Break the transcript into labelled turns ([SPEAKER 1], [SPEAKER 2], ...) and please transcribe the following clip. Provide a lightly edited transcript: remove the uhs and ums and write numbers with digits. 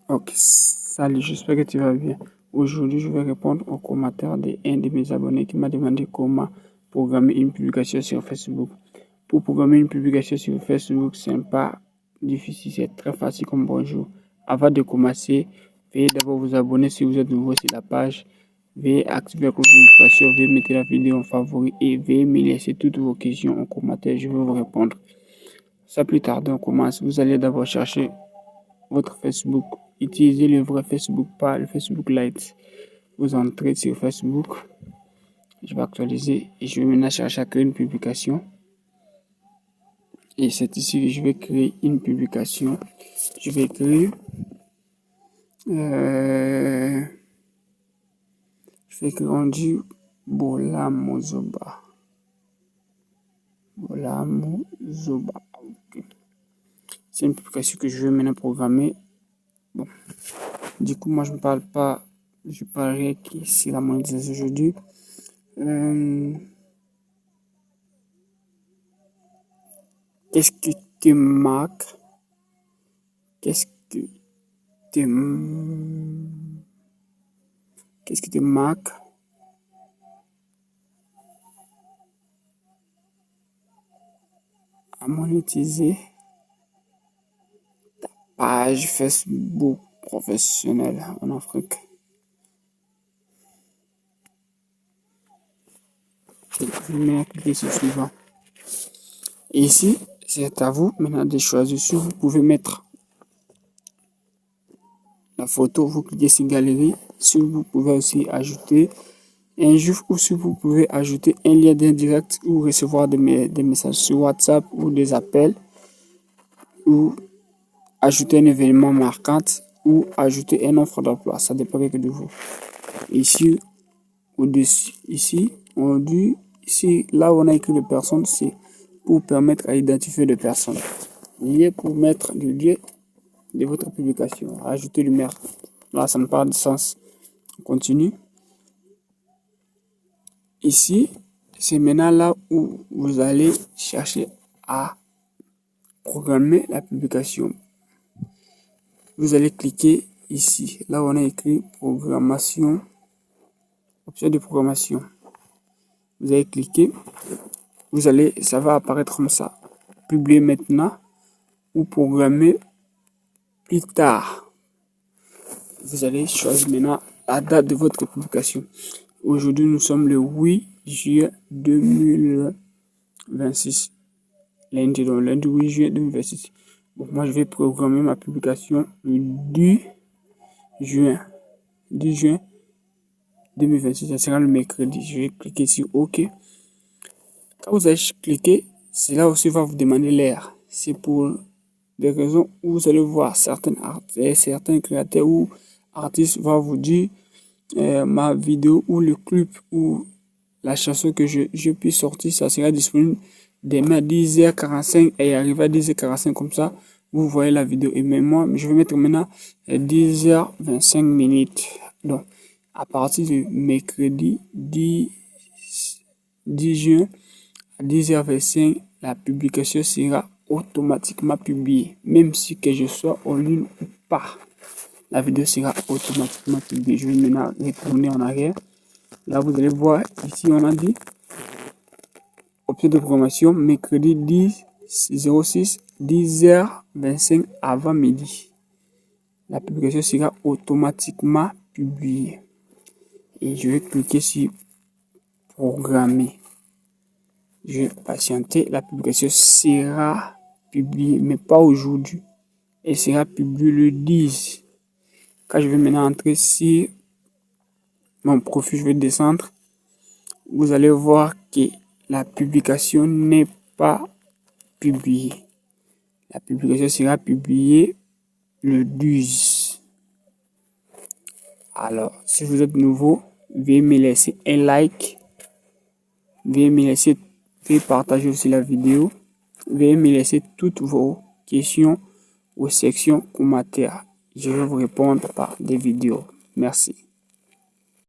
[SPEAKER 1] Ok, salut, j'espère que tu vas bien. Aujourd'hui, je vais répondre aux commentaires d'un de mes abonnés qui m'a demandé comment programmer une publication sur Facebook. Pour programmer une publication sur Facebook, c'est pas difficile, c'est très facile comme bonjour. Avant de commencer, veuillez d'abord vous abonner si vous êtes nouveau sur la page. Veuillez activer la cloche de notification, veuillez mettre la vidéo en favori et veuillez me laisser toutes vos questions en commentaire, je vais vous répondre. Sans plus tarder, on commence. Vous allez d'abord chercher votre Facebook. Utilisez le vrai Facebook, pas le Facebook Lite. Vous entrez sur Facebook. Je vais actualiser et je vais maintenant chercher à créer une publication. Et c'est ici que je vais créer une publication. Je vais écrire on dit Bolamo Zoba. Bolamo Zoba. Okay. C'est une publication que je vais maintenant programmer. Bon. Du coup, moi, je ne parle pas, je parlerai qu'ici la monétisation aujourd'hui. Qu'est-ce que te marque? Qu'est-ce que te marque à monétiser ta page Facebook professionnelle en Afrique? Je vais maintenant cliquer sur suivant. Et ici, c'est à vous maintenant de choisir si vous pouvez mettre la photo, vous cliquez sur galerie, si vous pouvez aussi ajouter un GIF ou si vous pouvez ajouter un lien direct ou recevoir des messages sur WhatsApp ou des appels ou ajouter un événement marquant ou ajouter une offre d'emploi, ça dépend de vous. Ici, au-dessus, ici, on dit, ici, là où on a écrit les personnes, c'est pour permettre à identifier des personnes. Lié pour mettre le lien de votre publication. Ajouter le maire. Là, ça n'a pas de sens. On continue. Ici, c'est maintenant là où vous allez chercher à programmer la publication. Vous allez cliquer ici, là où on a écrit programmation, option de programmation. Vous allez cliquer, ça va apparaître comme ça. Publier maintenant ou programmer plus tard. Vous allez choisir maintenant la date de votre publication. Aujourd'hui, nous sommes le 8 juillet 2026. Lundi 8 juillet 2026. Bon, moi, je vais programmer ma publication le 10 juin 2026. Ça sera le mercredi. Je vais cliquer sur OK. Quand vous allez cliquer, cela aussi va vous demander l'heure. C'est pour des raisons où vous allez voir certains créateurs ou artistes vont vous dire ma vidéo ou le clip ou la chanson que je puis sortir, ça sera disponible demain à 10h45 et arriver à 10h45 comme ça. Vous voyez la vidéo. Et même moi, je vais mettre maintenant 10h25 minutes. Donc, à partir de mercredi 10 juin à 10h25, la publication sera automatiquement publiée. Même si que je sois en ligne ou pas, la vidéo sera automatiquement publiée. Je vais maintenant retourner en arrière. Là, vous allez voir, ici, on a dit option de programmation, mercredi 10/06, 10h25 avant midi. La publication sera automatiquement publiée. Et je vais cliquer sur programmer. Je vais patienter. La publication sera publiée, mais pas aujourd'hui. Elle sera publiée le 10. Quand je vais maintenant entrer sur mon profil, je vais descendre. Vous allez voir que la publication n'est pas publiée. La publication sera publiée le 12. Alors, si vous êtes nouveau, veuillez me laisser un like. Veuillez partager aussi la vidéo. Veuillez me laisser toutes vos questions aux sections commentaires. Je vais vous répondre par des vidéos. Merci.